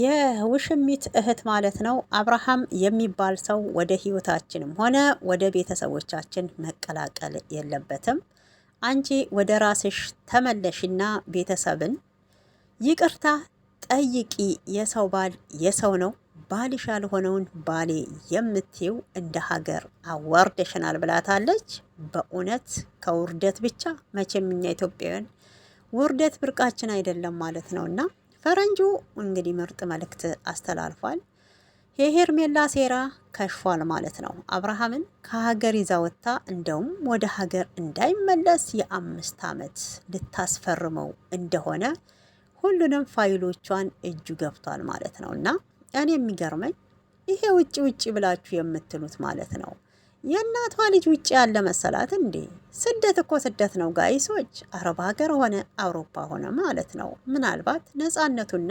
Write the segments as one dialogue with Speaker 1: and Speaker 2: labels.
Speaker 1: የውሽሚት እህት ማለት ነው አብርሃም የሚባል ሰው ወደ ህይወታችንም ሆነ ወደ ቤተሰቦቻችን መቀላቀል የለበትም። አንቺ ወደ ራስሽ ተመለሽና ቤተሰብን ይቅርታ ጠይቂ። የሰው ባል የሰው ነው። ባልሽ ያልሆነውን ባሌ የምትይው እንደ ሀገር አዋርደሽናል ብላታለች። በእውነት ከውርደት ብቻ መቼም እኛ ኢትዮጵያውያን ውርደት ብርቃችን አይደለም ማለት ነውና ፈረንጁ እንግዲህ ምርጥ መልእክት አስተላልፏል። የሄርሜላ ሴራ ከሽፏል ማለት ነው። አብርሃምን ከሀገር ይዛ ወጥታ እንደውም ወደ ሀገር እንዳይመለስ የ5 ዓመት ልታስፈርመው እንደሆነ ሁሉንም ፋይሎቿን እጁ ገብቷል ማለት ነው። እና እኔ የሚገርመኝ ይሄ ውጭ ውጭ ብላችሁ የምትሉት ማለት ነው የእናቷ ልጅ ውጭ ያለ መሰላት እንዴ? ስደት እኮ ስደት ነው ጋይሶች። አረብ ሀገር ሆነ አውሮፓ ሆነ ማለት ነው። ምናልባት ነፃነቱና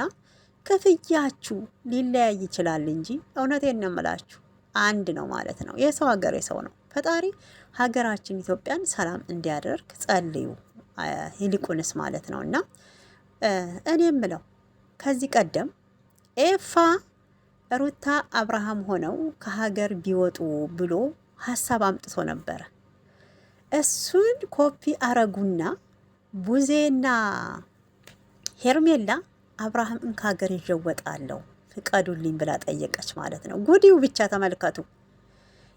Speaker 1: ክፍያችሁ ሊለያይ ይችላል እንጂ እውነቴን ነው የምላችሁ አንድ ነው ማለት ነው። የሰው ሀገር የሰው ነው። ፈጣሪ ሀገራችን ኢትዮጵያን ሰላም እንዲያደርግ ጸልዩ ይልቁንስ ማለት ነው። እና እኔ የምለው ከዚህ ቀደም ኤፋ ሩታ አብርሃም ሆነው ከሀገር ቢወጡ ብሎ ሀሳብ አምጥቶ ነበረ። እሱን ኮፒ አረጉና ቡዜና ሄርሜላ አብርሃምን ከሀገር ይወጣለሁ ፍቀዱልኝ ብላ ጠየቀች ማለት ነው። ጉዲው ብቻ ተመልከቱ።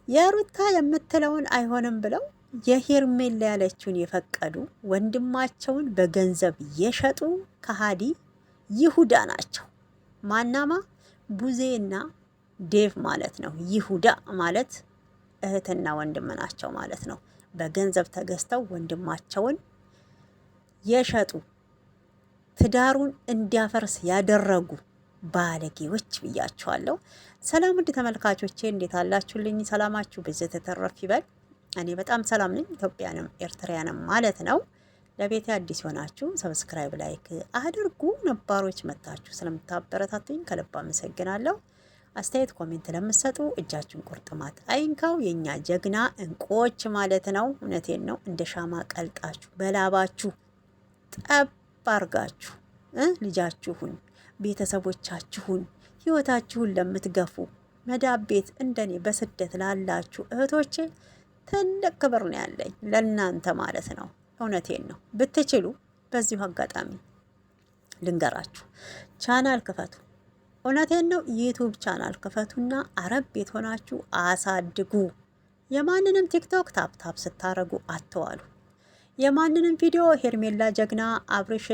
Speaker 1: የሩታ የምትለውን አይሆንም ብለው የሄርሜላ ያለችውን የፈቀዱ ወንድማቸውን በገንዘብ የሸጡ ከሃዲ ይሁዳ ናቸው። ማናማ ቡዜና ዴቭ ማለት ነው። ይሁዳ ማለት እህትና ወንድም ናቸው ማለት ነው። በገንዘብ ተገዝተው ወንድማቸውን የሸጡ ትዳሩን እንዲያፈርስ ያደረጉ ባለጌዎች ብያቸዋለሁ። ሰላም ውድ ተመልካቾቼ እንዴት አላችሁልኝ? ሰላማችሁ በዚህ ተተረፍ ይበል። እኔ በጣም ሰላም ነኝ። ኢትዮጵያንም ኤርትራያንም ማለት ነው። ለቤቴ አዲስ ሆናችሁ ሰብስክራይብ፣ ላይክ አድርጉ። ነባሮች መታችሁ ስለምታበረታቱኝ ከልብ አመሰግናለሁ። አስተያየት ኮሜንት ለምትሰጡ እጃችሁን ቁርጥማት አይንካው። የኛ ጀግና እንቁዎች ማለት ነው። እውነቴን ነው። እንደ ሻማ ቀልጣችሁ በላባችሁ ጠብ አርጋችሁ ልጃችሁን፣ ቤተሰቦቻችሁን፣ ህይወታችሁን ለምትገፉ መዳብ ቤት እንደኔ በስደት ላላችሁ እህቶቼ ትልቅ ክብር ነው ያለኝ ለእናንተ ማለት ነው። እውነቴን ነው። ብትችሉ በዚሁ አጋጣሚ ልንገራችሁ ቻናል ክፈቱ። እውነቴን ነው። ዩቲዩብ ቻናል ክፈቱና አረብ ቤት ሆናችሁ አሳድጉ። የማንንም ቲክቶክ ታፕ ስታረጉ አትዋሉ። የማንንም ቪዲዮ ሄርሜላ ጀግና፣ አብርሽ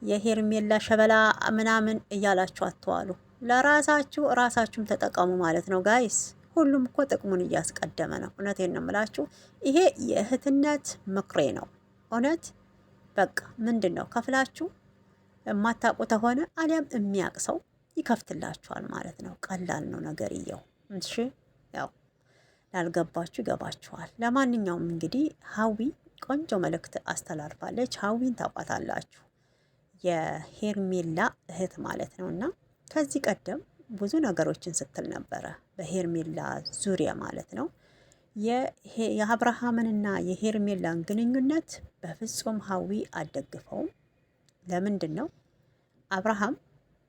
Speaker 1: የሄርሜላ ሸበላ ምናምን እያላችሁ አትዋሉ። ለራሳችሁ ራሳችሁም ተጠቀሙ ማለት ነው ጋይስ። ሁሉም እኮ ጥቅሙን እያስቀደመ ነው። እውነቴን ነው የምላችሁ። ይሄ የእህትነት ምክሬ ነው። እውነት በቃ ምንድን ነው ከፍላችሁ የማታውቁ ተሆነ አሊያም የሚያውቅ ሰው ይከፍትላችኋል ማለት ነው። ቀላል ነው ነገርየው። እሺ ያው ላልገባችሁ ይገባችኋል። ለማንኛውም እንግዲህ ሀዊ ቆንጆ መልእክት አስተላልፋለች። ሀዊን ታውቋታላችሁ፣ የሄርሜላ እህት ማለት ነው። እና ከዚህ ቀደም ብዙ ነገሮችን ስትል ነበረ በሄርሜላ ዙሪያ ማለት ነው። የአብርሃምንና የሄርሜላን ግንኙነት በፍጹም ሀዊ አልደግፈውም። ለምንድን ነው? አብርሃም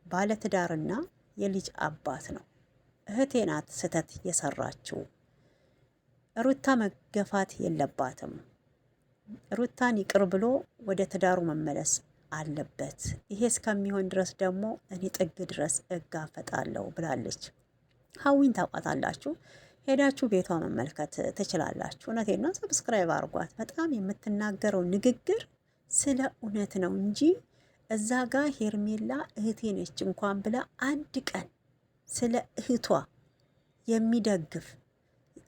Speaker 1: ባለትዳርና የልጅ አባት ነው። እህቴ ናት ስህተት የሰራችው። ሩታ መገፋት የለባትም። ሩታን ይቅር ብሎ ወደ ትዳሩ መመለስ አለበት። ይሄ እስከሚሆን ድረስ ደግሞ እኔ ጥግ ድረስ እጋፈጣለሁ ብላለች። ሀዊን ታውቋታላችሁ። ሄዳችሁ ቤቷ መመልከት ትችላላችሁ። እውነቴን ነው። ሰብስክራይብ አድርጓት። በጣም የምትናገረው ንግግር ስለ እውነት ነው እንጂ እዛ ጋር ሄርሜላ እህቴ ነች እንኳን ብላ አንድ ቀን ስለ እህቷ የሚደግፍ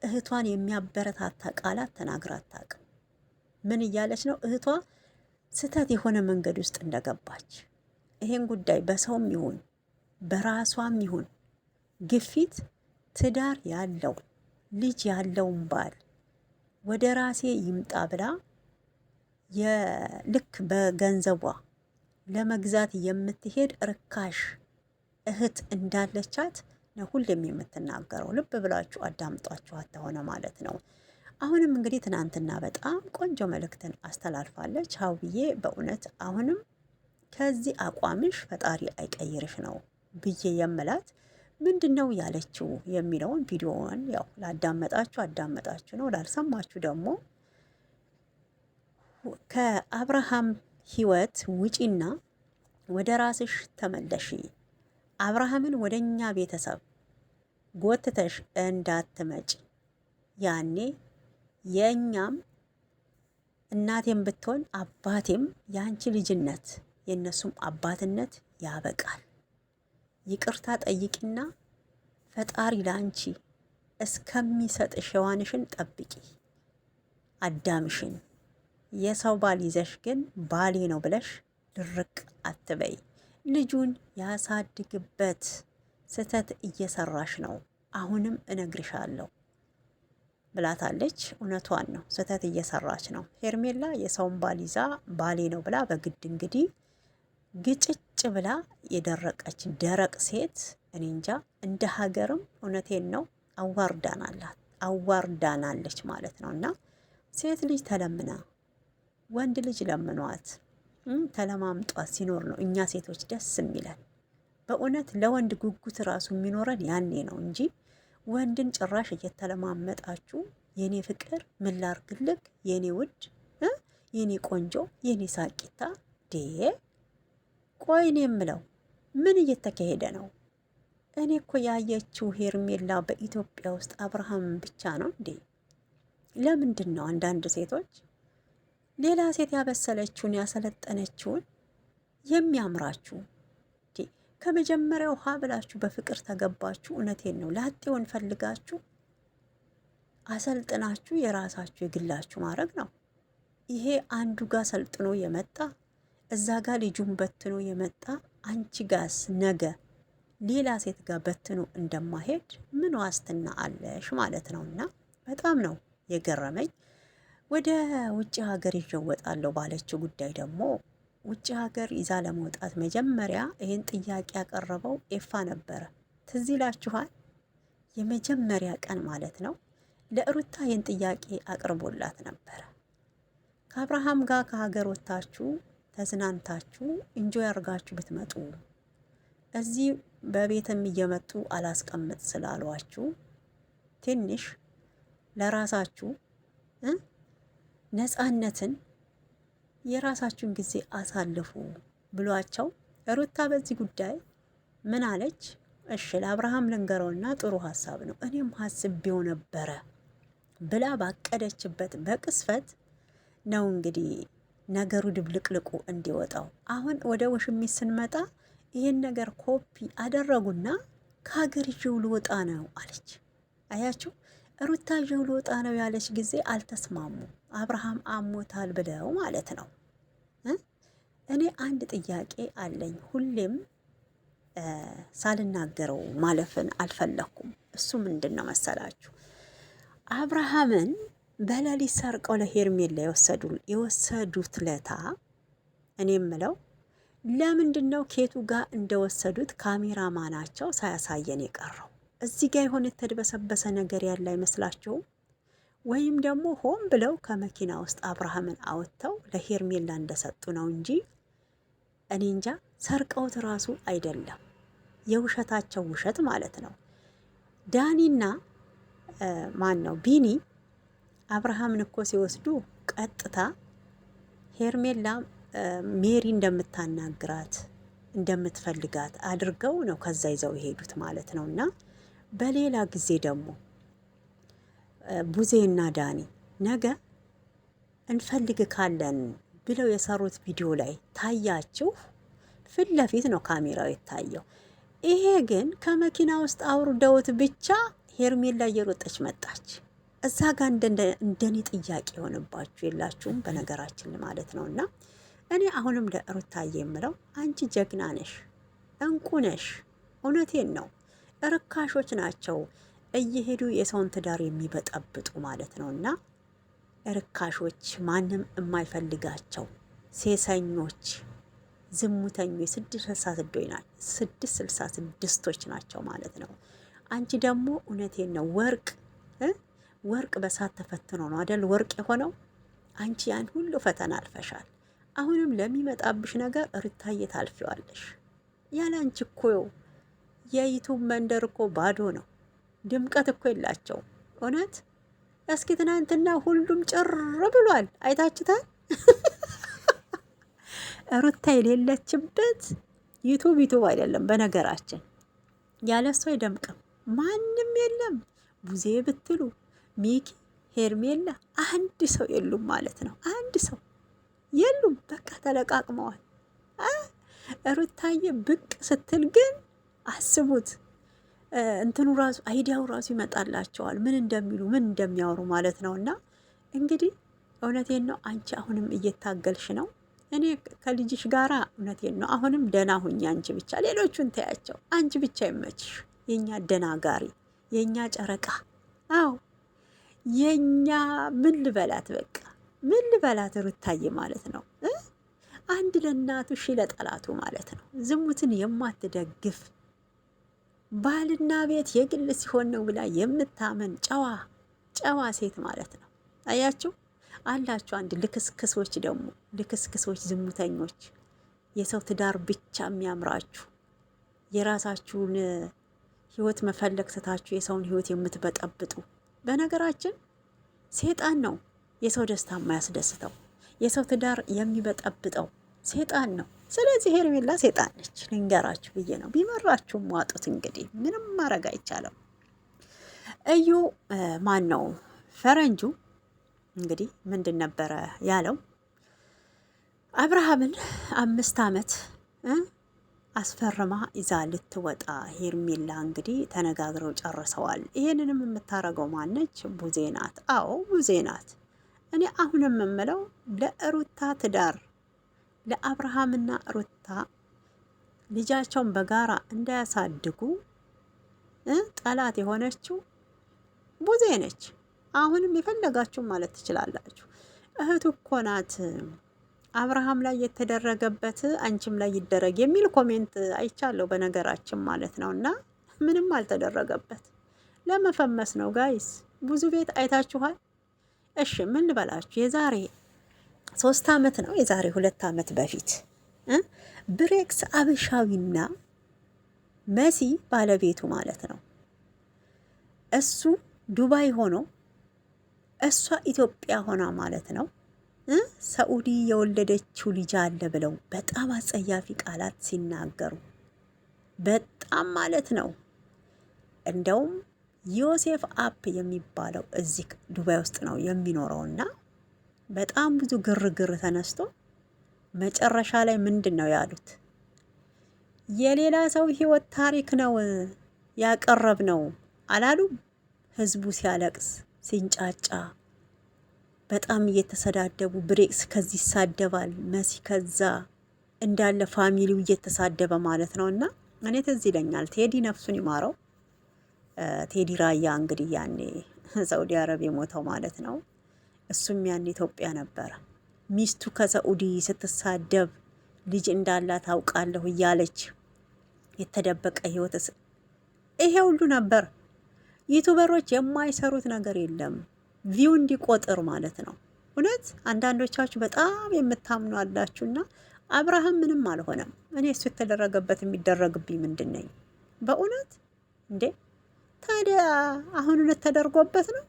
Speaker 1: እህቷን የሚያበረታታ ቃላት ተናግራ አታውቅም። ምን እያለች ነው? እህቷ ስህተት የሆነ መንገድ ውስጥ እንደገባች ይሄን ጉዳይ በሰውም ይሁን በራሷም ይሁን ግፊት ትዳር ያለው ልጅ ያለውን ባል ወደ ራሴ ይምጣ ብላ የልክ በገንዘቧ ለመግዛት የምትሄድ ርካሽ እህት እንዳለቻት ነው ሁሌም የምትናገረው። ልብ ብላችሁ አዳምጧችኋት ተሆነ ማለት ነው። አሁንም እንግዲህ ትናንትና በጣም ቆንጆ መልእክትን አስተላልፋለች ሀውዬ። በእውነት አሁንም ከዚህ አቋምሽ ፈጣሪ አይቀይርሽ ነው ብዬ የምላት ምንድን ነው ያለችው የሚለውን ቪዲዮውን ያው ላዳመጣችሁ አዳመጣችሁ ነው፣ ላልሰማችሁ ደግሞ ከአብርሃም ህይወት ውጪና ወደ ራስሽ ተመለሺ። አብርሃምን ወደ እኛ ቤተሰብ ጎትተሽ እንዳትመጪ። ያኔ የእኛም እናቴም ብትሆን አባቴም የአንቺ ልጅነት የእነሱም አባትነት ያበቃል። ይቅርታ ጠይቂና ፈጣሪ ለአንቺ እስከሚሰጥሽ ሔዋንሽን ጠብቂ። አዳምሽን የሰው ባል ይዘሽ ግን ባሌ ነው ብለሽ ድርቅ አትበይ። ልጁን ያሳድግበት። ስህተት እየሰራሽ ነው፣ አሁንም እነግርሻለሁ ብላታለች። እውነቷን ነው፣ ስህተት እየሰራች ነው። ሄርሜላ የሰውን ባል ይዛ ባሌ ነው ብላ በግድ እንግዲህ ግጭጭ ብላ የደረቀች ደረቅ ሴት እኔ እንጃ። እንደ ሀገርም እውነቴን ነው አዋርዳናለች ማለት ነው። እና ሴት ልጅ ተለምና ወንድ ልጅ ለምኗት ተለማምጧት ሲኖር ነው እኛ ሴቶች ደስ የሚለን። በእውነት ለወንድ ጉጉት ራሱ የሚኖረን ያኔ ነው እንጂ ወንድን ጭራሽ እየተለማመጣችሁ የኔ ፍቅር ምን ላርግልክ፣ የኔ ውድ፣ የኔ ቆንጆ፣ የኔ ሳቂታ ዴ ቆይ እኔ የምለው ምን እየተካሄደ ነው? እኔ እኮ ያየችው ሄርሜላ በኢትዮጵያ ውስጥ አብርሃም ብቻ ነው እንዴ? ለምንድን ነው አንዳንድ ሴቶች ሌላ ሴት ያበሰለችውን ያሰለጠነችውን የሚያምራችሁ? ከመጀመሪያው ሀ ብላችሁ በፍቅር ተገባችሁ። እውነቴን ነው። ላጤውን ፈልጋችሁ አሰልጥናችሁ የራሳችሁ የግላችሁ ማድረግ ነው። ይሄ አንዱ ጋር ሰልጥኖ የመጣ እዛ ጋር ልጁን በትኖ የመጣ አንቺ ጋስ ነገ ሌላ ሴት ጋር በትኖ እንደማሄድ ምን ዋስትና አለሽ ማለት ነው። እና በጣም ነው የገረመኝ። ወደ ውጭ ሀገር ይወጣለሁ ባለችው ጉዳይ ደግሞ ውጭ ሀገር ይዛ ለመውጣት መጀመሪያ ይህን ጥያቄ ያቀረበው ኤፋ ነበረ። ትዝ ይላችኋል? የመጀመሪያ ቀን ማለት ነው። ለሩታ ይህን ጥያቄ አቅርቦላት ነበረ። ከአብርሃም ጋር ከሀገር ወጥታችሁ ተዝናንታችሁ እንጆይ አርጋችሁ ብትመጡ እዚህ በቤትም እየመጡ አላስቀምጥ ስላሏችሁ ትንሽ ለራሳችሁ ነፃነትን የራሳችሁን ጊዜ አሳልፉ ብሏቸው፣ ሩታ በዚህ ጉዳይ ምን አለች? እሺ ለአብርሃም ልንገረውና ጥሩ ሀሳብ ነው እኔም ሀስቤው ነበረ ብላ ባቀደችበት በቅስፈት ነው እንግዲህ ነገሩ ድብልቅልቁ እንዲወጣው። አሁን ወደ ውሽሚት ስንመጣ ይህን ነገር ኮፒ አደረጉና ከሀገር ይዤው ልወጣ ነው አለች። አያችሁ፣ ሩታ ይዤው ልወጣ ነው ያለች ጊዜ አልተስማሙ። አብርሃም አሞታል ብለው ማለት ነው። እኔ አንድ ጥያቄ አለኝ፣ ሁሌም ሳልናገረው ማለፍን አልፈለኩም። እሱ ምንድን ነው መሰላችሁ? አብርሃምን በሌሊት ሰርቀው ለሄርሜላ የወሰዱት ለታ እኔ የምለው ለምንድን ነው ኬቱ ጋር እንደወሰዱት ካሜራማናቸው ሳያሳየን የቀረው? እዚህ ጋር የሆነ የተድበሰበሰ ነገር ያለ አይመስላችሁም? ወይም ደግሞ ሆን ብለው ከመኪና ውስጥ አብርሃምን አወጥተው ለሄርሜላ እንደሰጡ ነው እንጂ እኔ እንጃ። ሰርቀውት ራሱ አይደለም፣ የውሸታቸው ውሸት ማለት ነው። ዳኒና ማን ነው ቢኒ አብርሃምን እኮ ሲወስዱ ቀጥታ ሄርሜላ ሜሪ እንደምታናግራት እንደምትፈልጋት አድርገው ነው ከዛ ይዘው የሄዱት ማለት ነው። እና በሌላ ጊዜ ደግሞ ቡዜና ዳኒ ነገ እንፈልግ ካለን ብለው የሰሩት ቪዲዮ ላይ ታያችሁ፣ ፊት ለፊት ነው ካሜራው የታየው። ይሄ ግን ከመኪና ውስጥ አውርደውት ብቻ ሄርሜላ እየሮጠች መጣች። እዛ ጋር እንደኔ ጥያቄ የሆነባችሁ የላችሁም? በነገራችን ማለት ነው። እና እኔ አሁንም ለሩታዬ የምለው አንቺ ጀግና ነሽ፣ እንቁ ነሽ። እውነቴን ነው። ርካሾች ናቸው እየሄዱ የሰውን ትዳር የሚበጠብጡ ማለት ነው። እና ርካሾች፣ ማንም የማይፈልጋቸው ሴሰኞች፣ ዝሙተኞች 666ቶች ናቸው ማለት ነው። አንቺ ደግሞ እውነቴን ነው ወርቅ በሳት ተፈትኖ ነው አደል ወርቅ የሆነው። አንቺ ያን ሁሉ ፈተና አልፈሻል። አሁንም ለሚመጣብሽ ነገር ሩታዬ ታልፊዋለሽ። ያለ አንቺ እኮ የዩቱብ መንደር እኮ ባዶ ነው። ድምቀት እኮ የላቸውም። እውነት እስኪ ትናንትና ሁሉም ጭር ብሏል። አይታችታል። ሩታ የሌለችበት ዩቱብ አይደለም። በነገራችን ያለሷ አይደምቅም። ማንም የለም። ቡዜ ብትሉ ሚኪ፣ ሄርሜላ አንድ ሰው የሉም ማለት ነው። አንድ ሰው የሉም። በቃ ተለቃቅመዋል። ሩታዬ ብቅ ስትል ግን አስቡት፣ እንትኑ ራሱ አይዲያው ራሱ ይመጣላቸዋል። ምን እንደሚሉ ምን እንደሚያወሩ ማለት ነው። እና እንግዲህ እውነቴን ነው። አንቺ አሁንም እየታገልሽ ነው። እኔ ከልጅሽ ጋራ እውነቴን ነው። አሁንም ደህና ሁኝ አንቺ ብቻ፣ ሌሎቹን ተያቸው። አንቺ ብቻ ይመችሽ። የኛ ደናጋሪ፣ የኛ ጨረቃ፣ አዎ የኛ ምን ልበላት፣ በቃ ምን ልበላት ሩታዬ ማለት ነው። አንድ ለእናቱ ሺ ለጠላቱ ማለት ነው። ዝሙትን የማትደግፍ ባልና ቤት የግል ሲሆን ነው ብላ የምታመን ጨዋ ሴት ማለት ነው። አያችሁ አላችሁ አንድ ልክስክሶች፣ ደግሞ ልክስክሶች፣ ዝሙተኞች፣ የሰው ትዳር ብቻ የሚያምራችሁ የራሳችሁን ህይወት መፈለግ ስታችሁ የሰውን ህይወት የምትበጠብጡ። በነገራችን ሴጣን ነው የሰው ደስታ የማያስደስተው፣ የሰው ትዳር የሚበጠብጠው ሴጣን ነው። ስለዚህ ሄርሜላ ሴጣን ነች፣ ልንገራችሁ ብዬ ነው። ቢመራችሁም ዋጡት። እንግዲህ ምንም ማድረግ አይቻልም። እዩ ማን ነው ፈረንጁ እንግዲህ ምንድን ነበረ ያለው? አብርሃምን 5 ዓመት አስፈርማ ይዛ ልትወጣ ሄርሜላ እንግዲህ ተነጋግረው ጨርሰዋል። ይሄንንም የምታረገው ማነች? ቡዜ ናት። አዎ ቡዜ ናት። እኔ አሁንም የምለው ለሩታ ትዳር ለአብርሃምና ሩታ ልጃቸውን በጋራ እንዳያሳድጉ ጠላት የሆነችው ቡዜ ነች። አሁንም የፈለጋችሁ ማለት ትችላላችሁ። እህቱ እኮ ናት። አብርሃም ላይ የተደረገበት አንቺም ላይ ይደረግ የሚል ኮሜንት አይቻለሁ በነገራችን ማለት ነው። እና ምንም አልተደረገበት ለመፈመስ ነው ጋይስ። ብዙ ቤት አይታችኋል። እሺ ምን ልበላችሁ፣ የዛሬ 3 ዓመት ነው የዛሬ 2 ዓመት በፊት ብሬክስ አበሻዊና መሲ ባለቤቱ ማለት ነው እሱ ዱባይ ሆኖ እሷ ኢትዮጵያ ሆና ማለት ነው ሰዑዲ የወለደችው ልጅ አለ ብለው በጣም አጸያፊ ቃላት ሲናገሩ በጣም ማለት ነው። እንደውም ዮሴፍ አፕ የሚባለው እዚህ ዱባይ ውስጥ ነው የሚኖረውና በጣም ብዙ ግርግር ተነስቶ መጨረሻ ላይ ምንድን ነው ያሉት? የሌላ ሰው ህይወት ታሪክ ነው ያቀረብ ነው አላሉም? ህዝቡ ሲያለቅስ ሲንጫጫ በጣም እየተሰዳደቡ ብሬክስ ከዚህ ይሳደባል፣ መሲ ከዛ እንዳለ ፋሚሊው እየተሳደበ ማለት ነው። እና እኔ ትዝ ይለኛል ቴዲ ነፍሱን ይማረው፣ ቴዲ ራያ እንግዲህ ያኔ ሳዑዲ አረብ የሞተው ማለት ነው። እሱም ያኔ ኢትዮጵያ ነበረ። ሚስቱ ከሳዑዲ ስትሳደብ ልጅ እንዳላት ታውቃለሁ እያለች የተደበቀ ህይወት ይሄ ሁሉ ነበር። ዩቱበሮች የማይሰሩት ነገር የለም ቪው እንዲቆጥር ማለት ነው። እውነት አንዳንዶቻችሁ በጣም የምታምኑ አላችሁና አብርሃም ምንም አልሆነም። እኔ እሱ የተደረገበት የሚደረግብኝ ምንድን ነኝ? በእውነት እንዴ ታዲያ አሁን እውነት ተደርጎበት ነው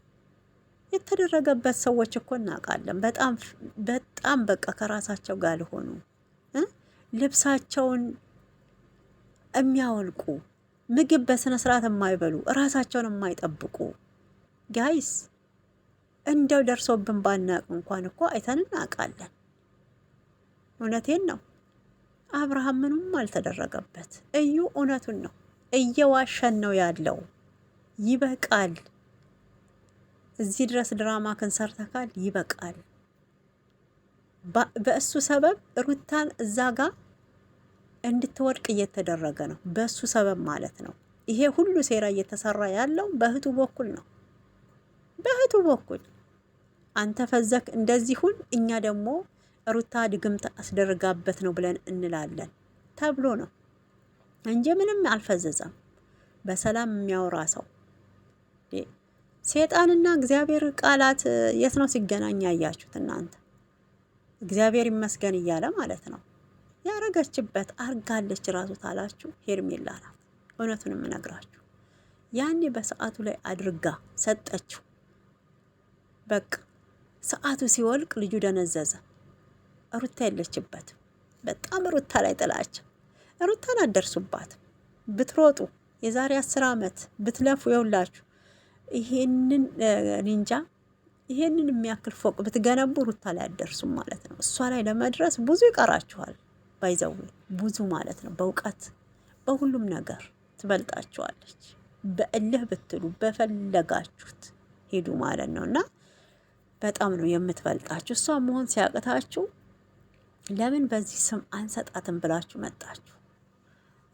Speaker 1: የተደረገበት። ሰዎች እኮ እናውቃለን። በጣም በቃ ከራሳቸው ጋር ሊሆኑ ልብሳቸውን የሚያወልቁ ምግብ በስነ ስርዓት የማይበሉ ራሳቸውን የማይጠብቁ ጋይስ እንደው ደርሶብን ባናቅ እንኳን እኮ አይተን እናውቃለን። እውነቴን ነው። አብርሃም ምንም አልተደረገበት። እዩ እውነቱን ነው። እየዋሸን ነው ያለው። ይበቃል። እዚህ ድረስ ድራማ ከንሰርተካል። ይበቃል። በእሱ ሰበብ ሩታን እዛ ጋር እንድትወድቅ እየተደረገ ነው። በእሱ ሰበብ ማለት ነው። ይሄ ሁሉ ሴራ እየተሰራ ያለው በእህቱ በኩል ነው። በእህቱ በኩል አንተ ፈዘክ እንደዚሁን፣ እኛ ደግሞ ሩታ ድግምት አስደርጋበት ነው ብለን እንላለን ተብሎ ነው እንጂ ምንም አልፈዘዘም። በሰላም የሚያወራ ሰው ሴጣንና እግዚአብሔር ቃላት የት ነው ሲገናኝ ያያችሁት እናንተ? እግዚአብሔር ይመስገን እያለ ማለት ነው። ያረገችበት አርጋለች ራሱ ታላችሁ ሄርሜላ ናት። እውነቱን የምነግራችሁ ያኔ በሰዓቱ ላይ አድርጋ ሰጠችው። በቃ ሰዓቱ ሲወልቅ ልጁ ደነዘዘ። ሩታ የለችበትም። በጣም ሩታ ላይ ጥላቸው። ሩታን አደርሱባት ብትሮጡ የዛሬ 10 ዓመት ብትለፉ የውላችሁ ይሄንን ኒንጃ ይሄንን የሚያክል ፎቅ ብትገነቡ ሩታ ላይ አደርሱም ማለት ነው። እሷ ላይ ለመድረስ ብዙ ይቀራችኋል። ባይዘው ብዙ ማለት ነው። በእውቀት በሁሉም ነገር ትበልጣችኋለች። በእልህ ብትሉ በፈለጋችሁት ሄዱ ማለት ነው። እና በጣም ነው የምትበልጣችሁ። እሷ መሆን ሲያቅታችሁ ለምን በዚህ ስም አንሰጣትም ብላችሁ መጣችሁ።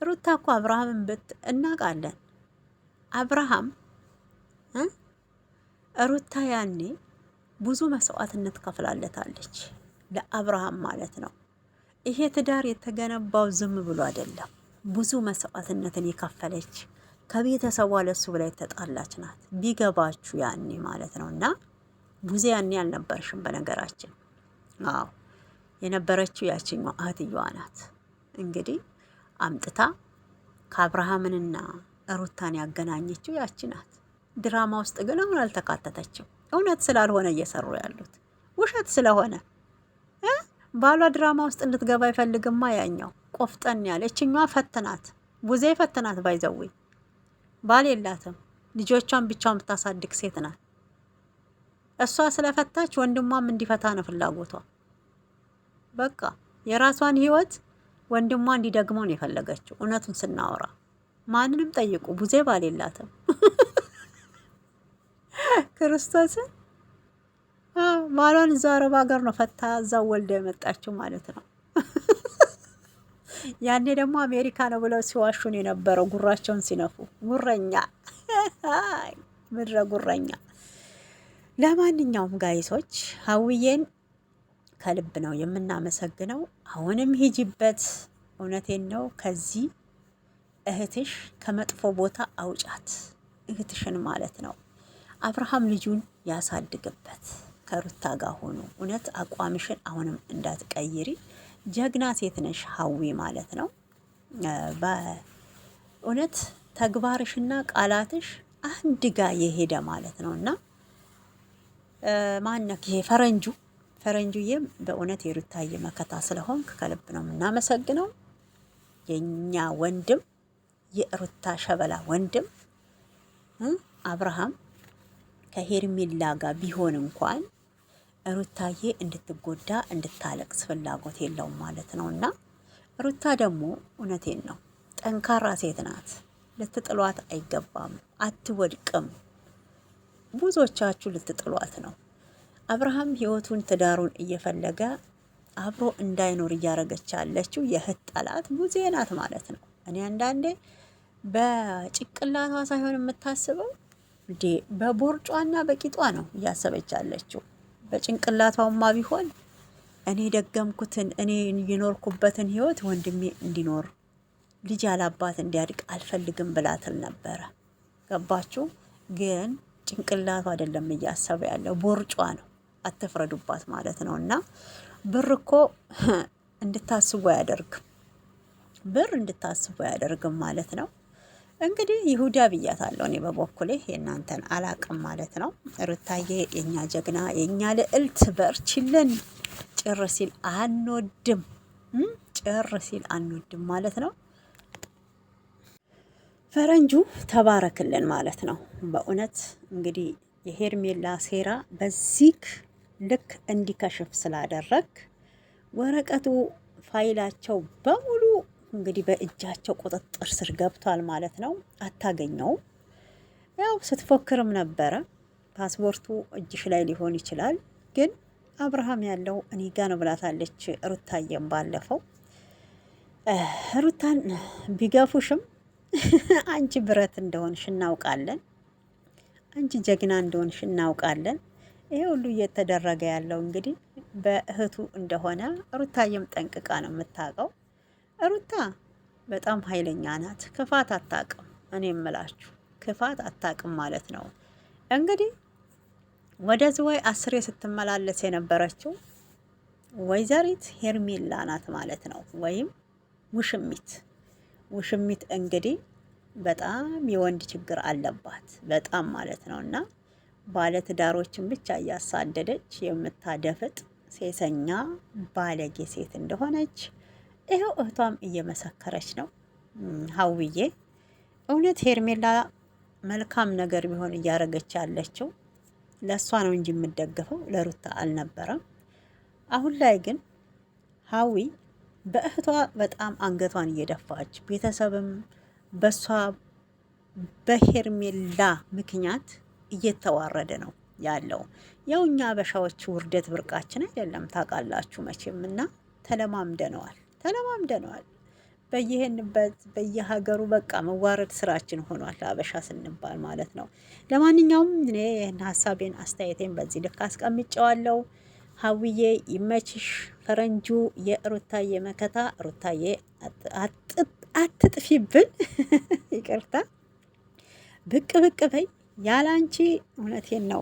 Speaker 1: ሩታ እኮ አብርሃምን እናውቃለን። አብርሃም ሩታ ያኔ ብዙ መስዋዕትነት ከፍላለታለች ለአብርሃም ማለት ነው። ይሄ ትዳር የተገነባው ዝም ብሎ አይደለም። ብዙ መስዋዕትነትን የከፈለች ከቤተሰቧ ለሱ ብላ የተጣላች ናት። ቢገባችሁ ያኔ ማለት ነው። እና ቡዜ ያኔ አልነበርሽም በነገራችን። አዎ የነበረችው ያችኛው እህትየዋ ናት። እንግዲህ አምጥታ ከአብርሃምንና ሩታን ያገናኘችው ያቺ ናት። ድራማ ውስጥ ግን አሁን አልተካተተችም። እውነት ስላልሆነ እየሰሩ ያሉት ውሸት ስለሆነ ባሏ ድራማ ውስጥ እንድትገባ አይፈልግማ። ያኛው ቆፍጠን ያለችኛዋ ፈትናት፣ ቡዜ ፈትናት። ባይዘዊ ባል የላትም፣ ልጆቿን ብቻውን የምታሳድግ ሴት ናት። እሷ ስለፈታች ወንድሟም እንዲፈታ ነው ፍላጎቷ። በቃ የራሷን ህይወት ወንድሟ እንዲደግመው ነው የፈለገችው። እውነቱን ስናወራ ማንንም ጠይቁ፣ ቡዜ ባል የላትም። ክርስቶስን ባሏን እዛው አረብ ሀገር ነው ፈታ እዛው ወልደ የመጣችው ማለት ነው። ያኔ ደግሞ አሜሪካ ነው ብለው ሲዋሹን የነበረው ጉራቸውን ሲነፉ፣ ጉረኛ ምድረ ጉረኛ። ለማንኛውም ጋይሶች ሀውዬን ከልብ ነው የምናመሰግነው። አሁንም ሂጂበት፣ እውነቴን ነው። ከዚህ እህትሽ ከመጥፎ ቦታ አውጫት፣ እህትሽን ማለት ነው። አብርሃም ልጁን ያሳድግበት፣ ከሩታ ጋር ሆኖ እውነት አቋምሽን አሁንም እንዳትቀይሪ። ጀግና ሴት ነሽ ሀዊ ማለት ነው። በእውነት ተግባርሽና ቃላትሽ አንድ ጋር የሄደ ማለት ነው። እና ማነክ ይሄ ፈረንጁዬም በእውነት የሩታዬ መከታ ስለሆንክ ከልብ ነው የምናመሰግነው። የኛ ወንድም የሩታ ሸበላ ወንድም አብርሃም ከሄርሜላ ጋር ቢሆን እንኳን ሩታዬ እንድትጎዳ እንድታለቅስ ፍላጎት የለውም ማለት ነው። እና ሩታ ደግሞ እውነቴን ነው ጠንካራ ሴት ናት። ልትጥሏት አይገባም። አትወድቅም። ብዙዎቻችሁ ልትጥሏት ነው። አብርሃም ህይወቱን ትዳሩን እየፈለገ አብሮ እንዳይኖር እያረገች ያለችው የእህት ጠላት ቡዜ ናት ማለት ነው። እኔ አንዳንዴ በጭቅላቷ ሳይሆን የምታስበው በቦርጯና በቂጧ ነው እያሰበች ያለችው። በጭንቅላቷማ ቢሆን እኔ ደገምኩትን እኔ የኖርኩበትን ህይወት ወንድሜ እንዲኖር ልጅ ያላባት እንዲያድግ አልፈልግም ብላትል ነበረ። ገባችሁ? ግን ጭንቅላቷ አይደለም እያሰበ ያለው ቦርጯ ነው። አትፍረዱባት ማለት ነው። እና ብር እኮ እንድታስቡ አያደርግም። ብር እንድታስቡ አያደርግም ማለት ነው። እንግዲህ ይሁዳ ብያታለሁ እኔ በበኩሌ፣ የእናንተን አላቅም ማለት ነው። ሩታዬ የኛ ጀግና የኛ ልዕልት በርችልን። ጭር ሲል አንወድም፣ ጭር ሲል አንወድም ማለት ነው። ፈረንጁ ተባረክልን ማለት ነው። በእውነት እንግዲህ የሄርሜላ ሴራ በዚህ ልክ እንዲከሽፍ ስላደረግ ወረቀቱ ፋይላቸው በሙሉ እንግዲህ በእጃቸው ቁጥጥር ስር ገብቷል ማለት ነው። አታገኘውም። ያው ስትፎክርም ነበረ። ፓስፖርቱ እጅሽ ላይ ሊሆን ይችላል፣ ግን አብርሃም ያለው እኔ ጋ ነው ብላታለች ሩታዬም ባለፈው። ሩታን ቢገፉሽም አንቺ ብረት እንደሆንሽ እናውቃለን። አንቺ ጀግና እንደሆንሽ እናውቃለን። ይሄ ሁሉ እየተደረገ ያለው እንግዲህ በእህቱ እንደሆነ ሩታዬም ጠንቅቃ ነው የምታውቀው። ሩታ በጣም ኃይለኛ ናት። ክፋት አታቅም። እኔ የምላችሁ ክፋት አታቅም ማለት ነው። እንግዲህ ወደ ዝዋይ 10 ስትመላለስ የነበረችው ወይዘሪት ሄርሜላ ናት ማለት ነው። ወይም ውሽሚት እንግዲህ በጣም የወንድ ችግር አለባት፣ በጣም ማለት ነው። እና ባለትዳሮችን ብቻ እያሳደደች የምታደፍጥ ሴሰኛ ባለጌ ሴት እንደሆነች ይኸው እህቷም እየመሰከረች ነው። ሀውዬ እውነት ሄርሜላ መልካም ነገር ቢሆን እያደረገች ያለችው ለእሷ ነው እንጂ የምደግፈው ለሩታ አልነበረም። አሁን ላይ ግን ሀዊ በእህቷ በጣም አንገቷን እየደፋች ቤተሰብም በሷ በሄርሜላ ምክንያት እየተዋረደ ነው ያለው። ያው እኛ አበሻዎች ውርደት ብርቃችን አይደለም ታውቃላችሁ መቼም እና ተለማምደነዋል። በየሄንበት በየሀገሩ በቃ መዋረድ ስራችን ሆኗል፣ አበሻ ስንባል ማለት ነው። ለማንኛውም እኔ ይህን ሀሳቤን አስተያየቴን በዚህ ልክ አስቀምጨዋለሁ። ሀውዬ ይመችሽ። ፈረንጁ የሩታዬ መከታ፣ ሩታዬ አትጥፊብን፣ ይቅርታ ብቅ ብቅ በይ ያላንቺ። እውነቴን ነው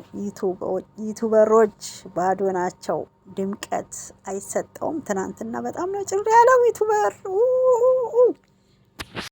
Speaker 1: ዩቱበሮች ባዶ ናቸው፣ ድምቀት አይሰጠውም። ትናንትና በጣም ነው ጭር ያለው ዩቱበር